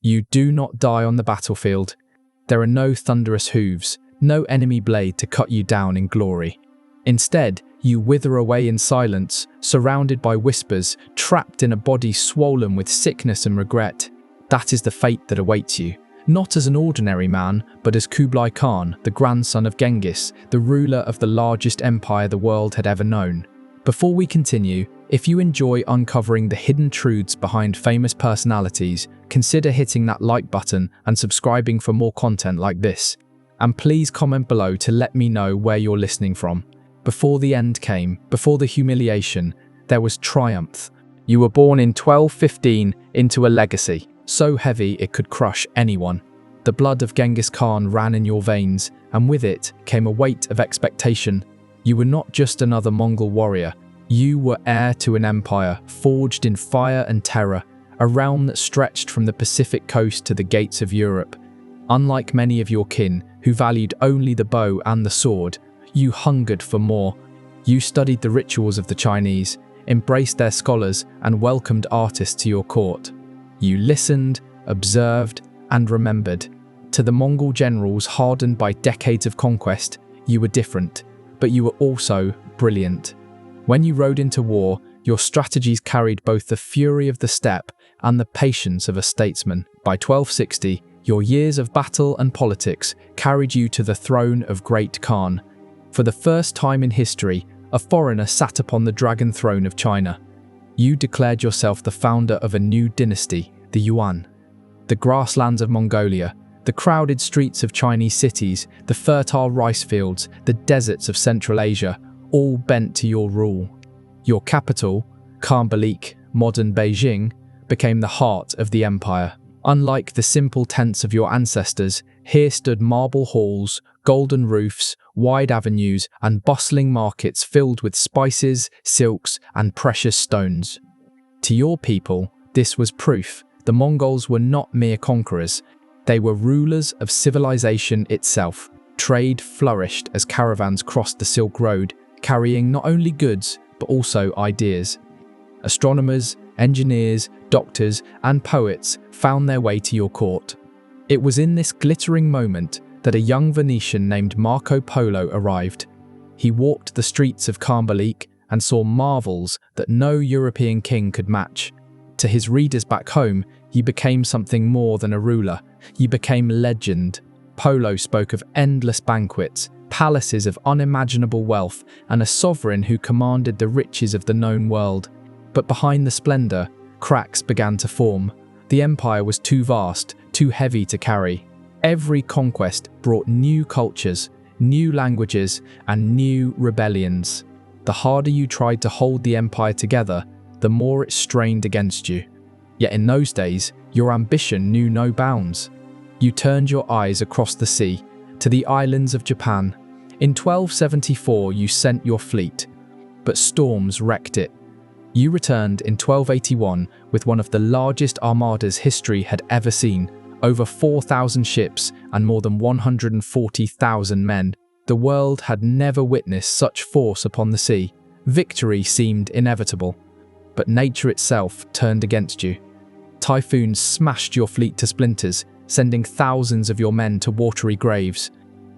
You do not die on the battlefield. There are no thunderous hooves, no enemy blade to cut you down in glory. Instead, you wither away in silence, surrounded by whispers, trapped in a body swollen with sickness and regret. That is the fate that awaits you. Not as an ordinary man, but as Kublai Khan, the grandson of Genghis, the ruler of the largest empire the world had ever known. Before we continue, if you enjoy uncovering the hidden truths behind famous personalities, consider hitting that like button and subscribing for more content like this. And please comment below to let me know where you're listening from. Before the end came, before the humiliation, there was triumph. You were born in 1215 into a legacy, so heavy it could crush anyone. The blood of Genghis Khan ran in your veins, and with it came a weight of expectation. You were not just another Mongol warrior. You were heir to an empire forged in fire and terror, a realm that stretched from the Pacific coast to the gates of Europe. Unlike many of your kin, who valued only the bow and the sword, you hungered for more. You studied the rituals of the Chinese, embraced their scholars, and welcomed artists to your court. You listened, observed, and remembered. To the Mongol generals hardened by decades of conquest, you were different, but you were also brilliant. When you rode into war, your strategies carried both the fury of the steppe and the patience of a statesman. By 1260, your years of battle and politics carried you to the throne of Great Khan. For the first time in history, a foreigner sat upon the dragon throne of China. You declared yourself the founder of a new dynasty, the Yuan. The grasslands of Mongolia, the crowded streets of Chinese cities, the fertile rice fields, the deserts of Central Asia, all bent to your rule. Your capital, Crumbled, modern Beijing, became the heart of the empire. Unlike the simple tents of your ancestors, here stood marble halls, golden roofs, wide avenues, and bustling markets filled with spices, silks, and precious stones. To your people, this was proof the Mongols were not mere conquerors. They were rulers of civilization itself. Trade flourished as caravans crossed the Silk Road, carrying not only goods, but also ideas. Astronomers, engineers, doctors, and poets found their way to your court. It was in this glittering moment that a young Venetian named Marco Polo arrived. He walked the streets of Crumbled and saw marvels that no European king could match. To his readers back home, you became something more than a ruler. You became legend. Polo spoke of endless banquets, palaces of unimaginable wealth, and a sovereign who commanded the riches of the known world. But behind the splendor, cracks began to form. The empire was too vast, too heavy to carry. Every conquest brought new cultures, new languages, and new rebellions. The harder you tried to hold the empire together, the more it strained against you. Yet in those days, your ambition knew no bounds. You turned your eyes across the sea, to the islands of Japan. In 1274, you sent your fleet, but storms wrecked it. You returned in 1281 with one of the largest armadas history had ever seen, over 4,000 ships and more than 140,000 men. The world had never witnessed such force upon the sea. Victory seemed inevitable, but nature itself turned against you. Typhoons smashed your fleet to splinters, sending thousands of your men to watery graves.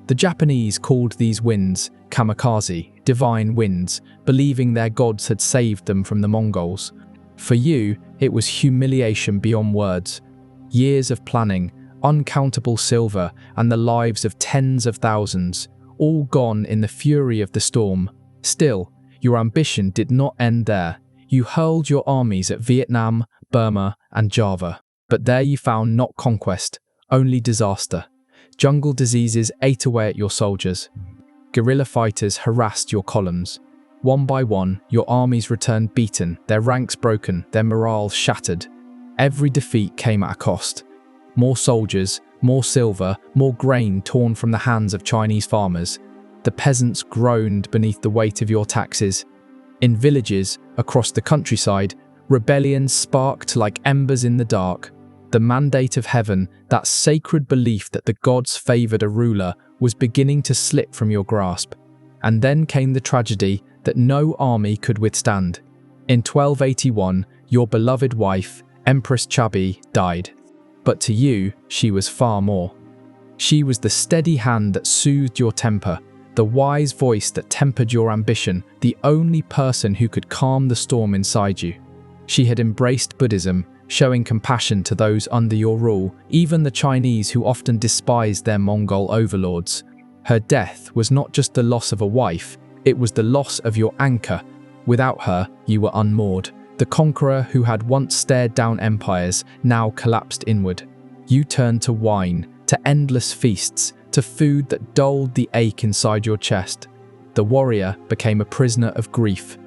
The Japanese called these winds kamikaze, divine winds, believing their gods had saved them from the Mongols. For you, it was humiliation beyond words. Years of planning, uncountable silver, and the lives of tens of thousands, all gone in the fury of the storm. Still, your ambition did not end there. You hurled your armies at Vietnam, Burma, and Java. But there you found not conquest, only disaster. Jungle diseases ate away at your soldiers. Guerrilla fighters harassed your columns. One by one, your armies returned beaten, their ranks broken, their morale shattered. Every defeat came at a cost. More soldiers, more silver, more grain torn from the hands of Chinese farmers. The peasants groaned beneath the weight of your taxes. In villages across the countryside, rebellions sparked like embers in the dark. The mandate of heaven, that sacred belief that the gods favored a ruler, was beginning to slip from your grasp. And then came the tragedy that no army could withstand. In 1281, your beloved wife, Empress Chabi, died. But to you, she was far more. She was the steady hand that soothed your temper, the wise voice that tempered your ambition, the only person who could calm the storm inside you. She had embraced Buddhism, showing compassion to those under your rule, even the Chinese who often despised their Mongol overlords. Her death was not just the loss of a wife, it was the loss of your anchor. Without her, you were unmoored. The conqueror who had once stared down empires now collapsed inward. You turned to wine, to endless feasts, to food that dulled the ache inside your chest. The warrior became a prisoner of grief.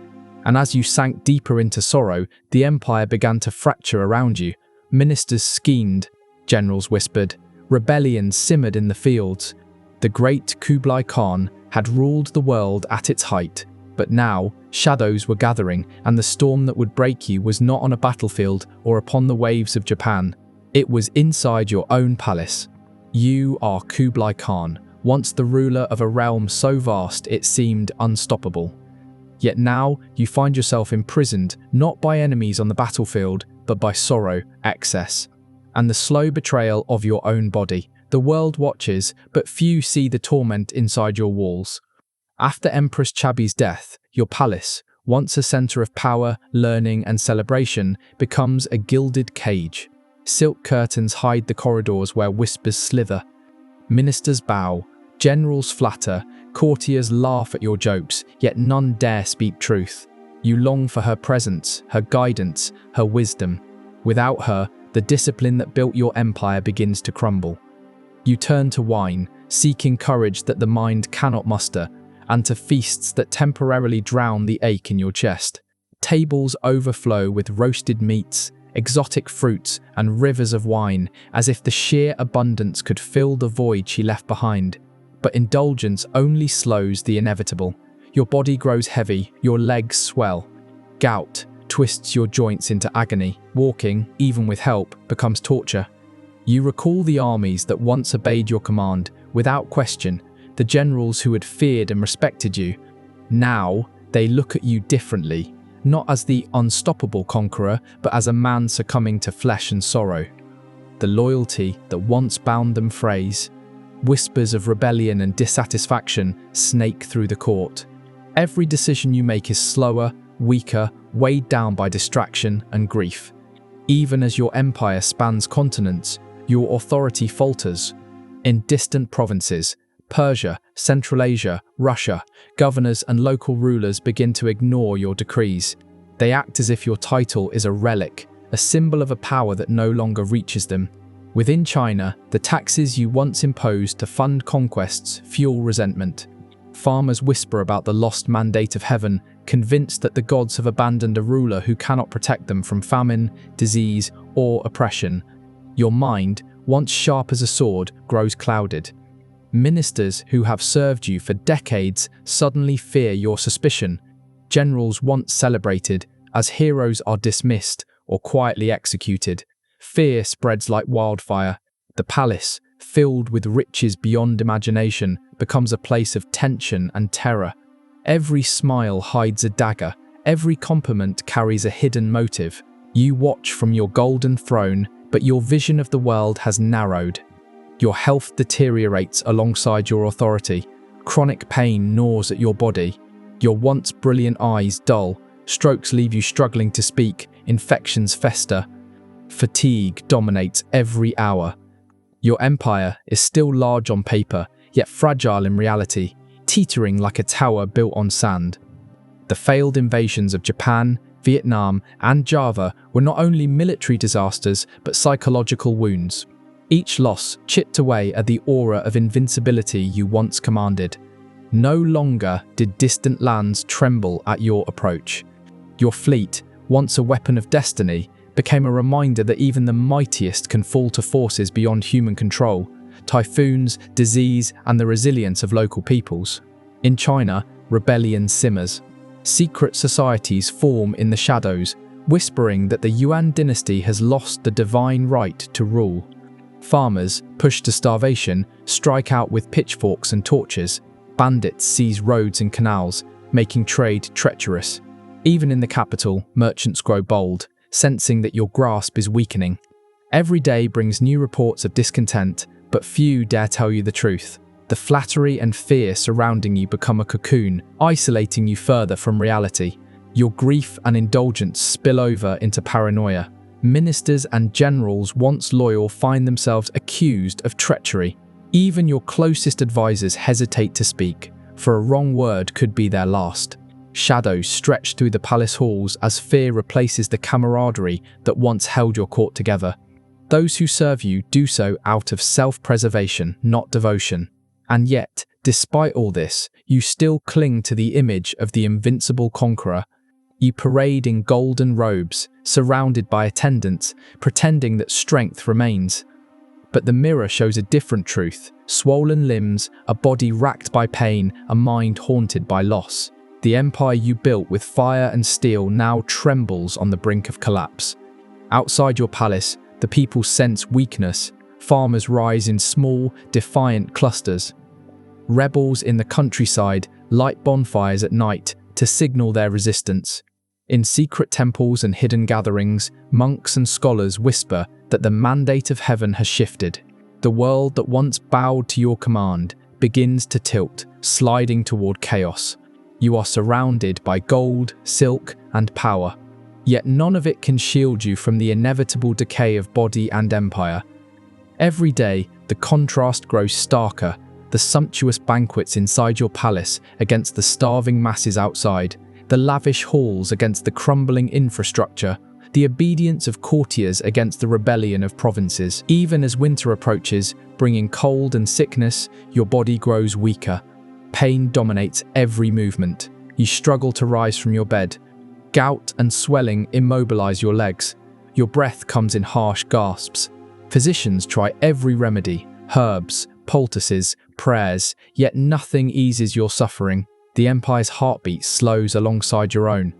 And as you sank deeper into sorrow, the empire began to fracture around you. Ministers schemed, generals whispered, rebellion simmered in the fields. The great Kublai Khan had ruled the world at its height, but now shadows were gathering, and the storm that would break you was not on a battlefield or upon the waves of Japan. It was inside your own palace. You are Kublai Khan, once the ruler of a realm so vast it seemed unstoppable. Yet now you find yourself imprisoned not by enemies on the battlefield, but by sorrow, excess, and the slow betrayal of your own body. The world watches, but few see the torment inside your walls. After Empress Chabi's death, your palace, once a center of power, learning, and celebration, becomes a gilded cage. Silk curtains hide the corridors where whispers slither. Ministers bow, generals flatter, courtiers laugh at your jokes, yet none dare speak truth. You long for her presence, her guidance, her wisdom. Without her, the discipline that built your empire begins to crumble. You turn to wine, seeking courage that the mind cannot muster, and to feasts that temporarily drown the ache in your chest. Tables overflow with roasted meats, exotic fruits, and rivers of wine, as if the sheer abundance could fill the void she left behind. But indulgence only slows the inevitable. Your body grows heavy, your legs swell. Gout twists your joints into agony. Walking, even with help, becomes torture. You recall the armies that once obeyed your command, without question, the generals who had feared and respected you. Now, they look at you differently, not as the unstoppable conqueror, but as a man succumbing to flesh and sorrow. The loyalty that once bound them frays. Whispers of rebellion and dissatisfaction snake through the court. Every decision you make is slower, weaker, weighed down by distraction and grief. Even as your empire spans continents, your authority falters. In distant provinces, Persia, Central Asia, Russia, governors and local rulers begin to ignore your decrees. They act as if your title is a relic, a symbol of a power that no longer reaches them. Within China, the taxes you once imposed to fund conquests fuel resentment. Farmers whisper about the lost mandate of heaven, convinced that the gods have abandoned a ruler who cannot protect them from famine, disease, or oppression. Your mind, once sharp as a sword, grows clouded. Ministers who have served you for decades suddenly fear your suspicion. Generals once celebrated as heroes are dismissed or quietly executed. Fear spreads like wildfire. The palace, filled with riches beyond imagination, becomes a place of tension and terror. Every smile hides a dagger. Every compliment carries a hidden motive. You watch from your golden throne, but your vision of the world has narrowed. Your health deteriorates alongside your authority. Chronic pain gnaws at your body. Your once brilliant eyes dull. Strokes leave you struggling to speak. Infections fester. Fatigue dominates every hour. Your empire is still large on paper, yet fragile in reality, teetering like a tower built on sand. The failed invasions of Japan, Vietnam, and Java were not only military disasters, but psychological wounds. Each loss chipped away at the aura of invincibility you once commanded. No longer did distant lands tremble at your approach. Your fleet, once a weapon of destiny, became a reminder that even the mightiest can fall to forces beyond human control, typhoons, disease, and the resilience of local peoples. In China, rebellion simmers. Secret societies form in the shadows, whispering that the Yuan Dynasty has lost the divine right to rule. Farmers, pushed to starvation, strike out with pitchforks and torches. Bandits seize roads and canals, making trade treacherous. Even in the capital, merchants grow bold, sensing that your grasp is weakening. Every day brings new reports of discontent, but few dare tell you the truth. The flattery and fear surrounding you become a cocoon, isolating you further from reality. Your grief and indulgence spill over into paranoia. Ministers and generals once loyal find themselves accused of treachery. Even your closest advisors hesitate to speak, for a wrong word could be their last. Shadows stretch through the palace halls as fear replaces the camaraderie that once held your court together. Those who serve you do so out of self-preservation, not devotion. And yet, despite all this, you still cling to the image of the invincible conqueror. You parade in golden robes, surrounded by attendants, pretending that strength remains. But the mirror shows a different truth: swollen limbs, a body racked by pain, a mind haunted by loss. The empire you built with fire and steel now trembles on the brink of collapse. Outside your palace, the people sense weakness. Farmers rise in small, defiant clusters. Rebels in the countryside light bonfires at night to signal their resistance. In secret temples and hidden gatherings, monks and scholars whisper that the mandate of heaven has shifted. The world that once bowed to your command begins to tilt, sliding toward chaos. You are surrounded by gold, silk, and power. Yet none of it can shield you from the inevitable decay of body and empire. Every day, the contrast grows starker, the sumptuous banquets inside your palace against the starving masses outside, the lavish halls against the crumbling infrastructure, the obedience of courtiers against the rebellion of provinces. Even as winter approaches, bringing cold and sickness, your body grows weaker. Pain dominates every movement. You struggle to rise from your bed. Gout and swelling immobilize your legs. Your breath comes in harsh gasps. Physicians try every remedy, herbs, poultices, prayers, yet nothing eases your suffering. The empire's heartbeat slows alongside your own.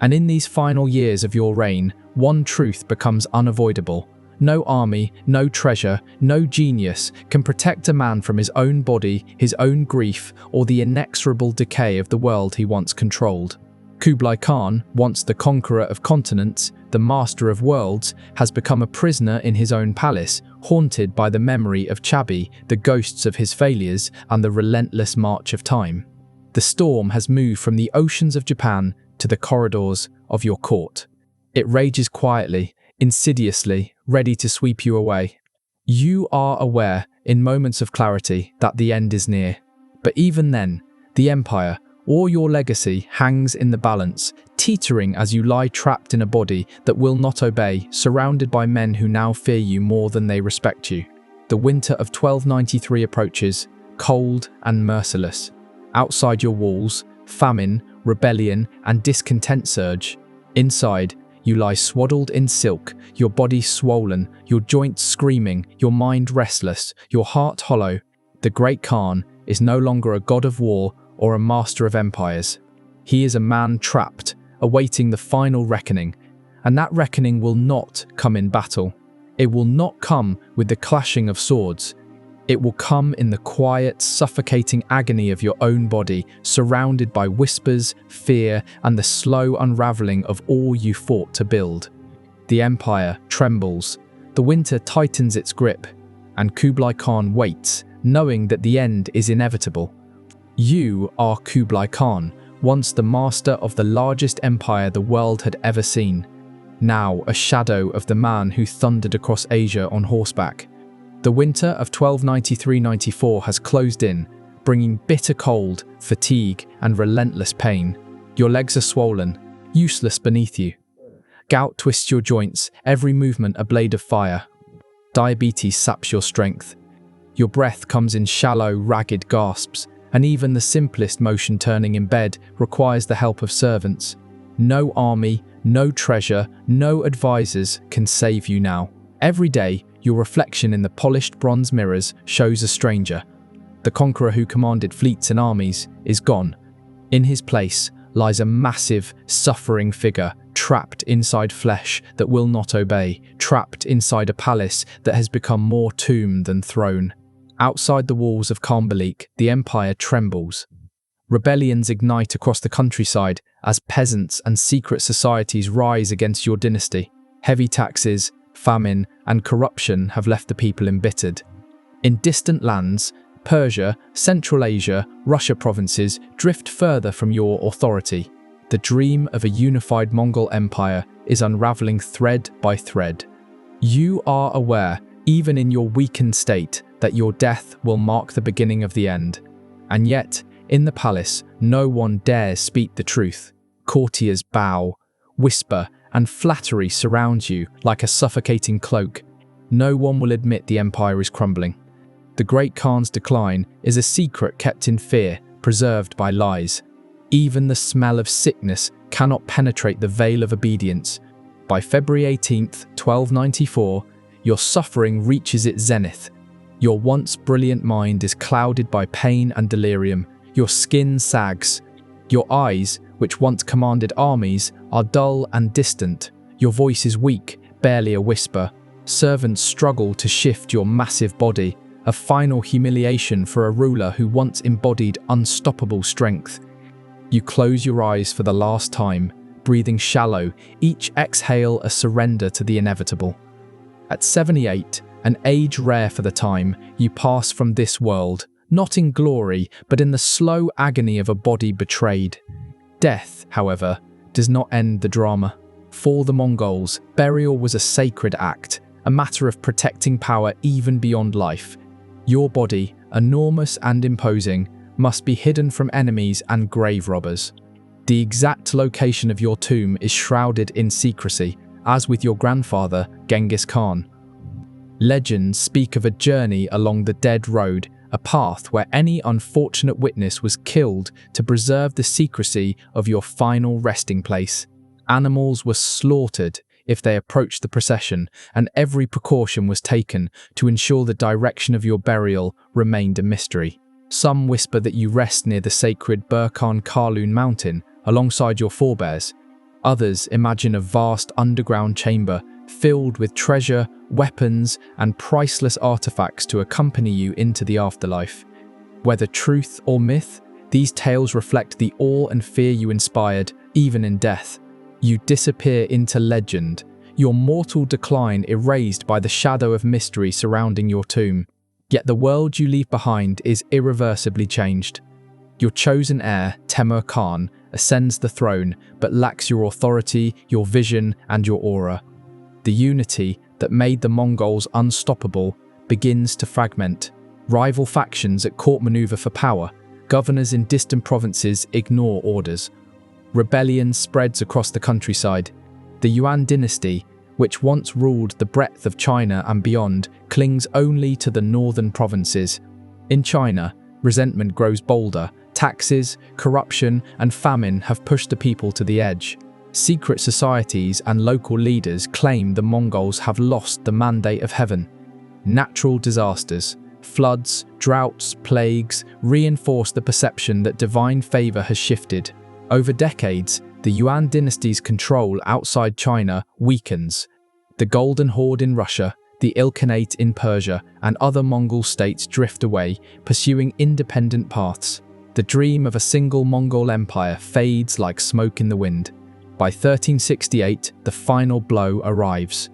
And in these final years of your reign, one truth becomes unavoidable. No army, no treasure, no genius can protect a man from his own body, his own grief, or the inexorable decay of the world he once controlled. Kublai Khan, once the conqueror of continents, the master of worlds, has become a prisoner in his own palace, haunted by the memory of Chabi, the ghosts of his failures, and the relentless march of time. The storm has moved from the oceans of Japan to the corridors of your court. It rages quietly, insidiously, ready to sweep you away. You are aware, in moments of clarity, that the end is near. But even then, the empire, or your legacy, hangs in the balance, teetering as you lie trapped in a body that will not obey, surrounded by men who now fear you more than they respect you. The winter of 1293 approaches, cold and merciless. Outside your walls, famine, rebellion, and discontent surge. Inside, you lie swaddled in silk, your body swollen, your joints screaming, your mind restless, your heart hollow. The great Khan is no longer a god of war or a master of empires. He is a man trapped, awaiting the final reckoning, and that reckoning will not come in battle. It will not come with the clashing of swords. It will come in the quiet, suffocating agony of your own body, surrounded by whispers, fear, and the slow unraveling of all you fought to build. The empire trembles, the winter tightens its grip, and Kublai Khan waits, knowing that the end is inevitable. You are Kublai Khan, once the master of the largest empire the world had ever seen, now a shadow of the man who thundered across Asia on horseback. The winter of 1293-94 has closed in, bringing bitter cold, fatigue, and relentless pain. Your legs are swollen, useless beneath you. Gout twists your joints, every movement a blade of fire. Diabetes saps your strength. Your breath comes in shallow, ragged gasps, and even the simplest motion turning in bed requires the help of servants. No army, no treasure, no advisors can save you now. Every day, your reflection in the polished bronze mirrors shows a stranger. The conqueror who commanded fleets and armies is gone. In his place lies a massive, suffering figure, trapped inside flesh that will not obey, trapped inside a palace that has become more tomb than throne. Outside the walls of Khambalik, the empire trembles. Rebellions ignite across the countryside as peasants and secret societies rise against your dynasty. Heavy taxes, famine, and corruption have left the people embittered. In distant lands, Persia, Central Asia, Russia provinces drift further from your authority. The dream of a unified Mongol Empire is unraveling thread by thread. You are aware, even in your weakened state, that your death will mark the beginning of the end. And yet, in the palace, no one dares speak the truth. Courtiers bow, whisper, and flattery surround you like a suffocating cloak. No one will admit the empire is crumbling. The great Khan's decline is a secret kept in fear, preserved by lies. Even the smell of sickness cannot penetrate the veil of obedience. By February 18th, 1294, your suffering reaches its zenith. Your once brilliant mind is clouded by pain and delirium. Your skin sags. Your eyes, which once commanded armies, are dull and distant. Your voice is weak, barely a whisper. Servants struggle to shift your massive body, a final humiliation for a ruler who once embodied unstoppable strength. You close your eyes for the last time, breathing shallow, each exhale a surrender to the inevitable. At 78, an age rare for the time, you pass from this world, not in glory, but in the slow agony of a body betrayed. Death, however, does not end the drama. For the Mongols, burial was a sacred act, a matter of protecting power even beyond life. Your body, enormous and imposing, must be hidden from enemies and grave robbers. The exact location of your tomb is shrouded in secrecy, as with your grandfather, Genghis Khan. Legends speak of a journey along the dead road, a path where any unfortunate witness was killed to preserve the secrecy of your final resting place. Animals were slaughtered if they approached the procession, and every precaution was taken to ensure the direction of your burial remained a mystery. Some whisper that you rest near the sacred Burkhan Khalun mountain alongside your forebears. Others imagine a vast underground chamber filled with treasure, weapons, and priceless artifacts to accompany you into the afterlife. Whether truth or myth, these tales reflect the awe and fear you inspired, even in death. You disappear into legend, your mortal decline erased by the shadow of mystery surrounding your tomb. Yet the world you leave behind is irreversibly changed. Your chosen heir, Temur Khan, ascends the throne, but lacks your authority, your vision, and your aura. The unity that made the Mongols unstoppable begins to fragment. Rival factions at court maneuver for power. Governors in distant provinces ignore orders. Rebellion spreads across the countryside. The Yuan Dynasty, which once ruled the breadth of China and beyond, clings only to the northern provinces. In China, resentment grows bolder. Taxes, corruption, and famine have pushed the people to the edge. Secret societies and local leaders claim the Mongols have lost the mandate of heaven. Natural disasters, floods, droughts, plagues reinforce the perception that divine favor has shifted. Over decades, the Yuan dynasty's control outside China weakens. The Golden Horde in Russia, the Ilkhanate in Persia, and other Mongol states drift away, pursuing independent paths. The dream of a single Mongol empire fades like smoke in the wind. By 1368, the final blow arrives.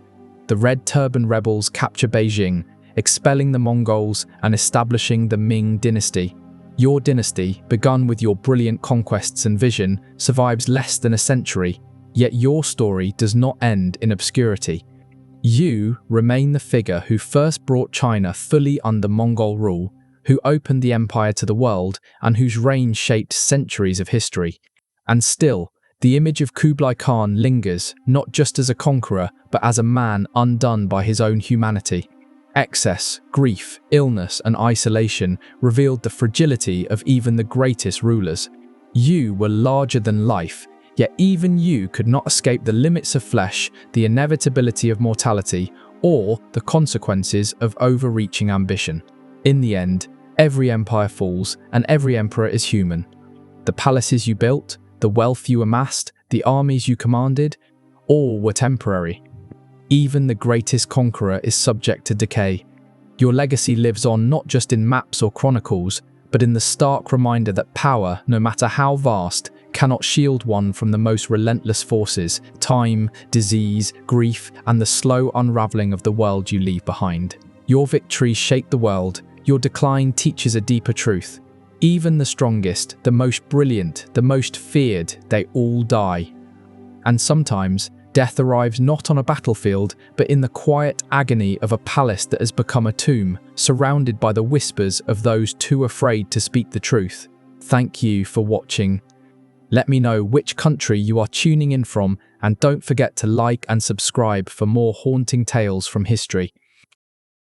The Red Turban rebels capture Beijing, expelling the Mongols and establishing the Ming dynasty. Your dynasty, begun with your brilliant conquests and vision, survives less than a century, yet your story does not end in obscurity. You remain the figure who first brought China fully under Mongol rule, who opened the empire to the world, and whose reign shaped centuries of history. And still, the image of Kublai Khan lingers, not just as a conqueror, but as a man undone by his own humanity. Excess, grief, illness, and isolation revealed the fragility of even the greatest rulers. You were larger than life, yet even you could not escape the limits of flesh, the inevitability of mortality, or the consequences of overreaching ambition. In the end, every empire falls, and every emperor is human. The palaces you built, the wealth you amassed, the armies you commanded, all were temporary. Even the greatest conqueror is subject to decay. Your legacy lives on not just in maps or chronicles, but in the stark reminder that power, no matter how vast, cannot shield one from the most relentless forces: time, disease, grief, and the slow unraveling of the world you leave behind. Your victories shape the world. Your decline teaches a deeper truth. Even the strongest, the most brilliant, the most feared, they all die. And sometimes, death arrives not on a battlefield, but in the quiet agony of a palace that has become a tomb, surrounded by the whispers of those too afraid to speak the truth. Thank you for watching. Let me know which country you are tuning in from, and don't forget to like and subscribe for more haunting tales from history.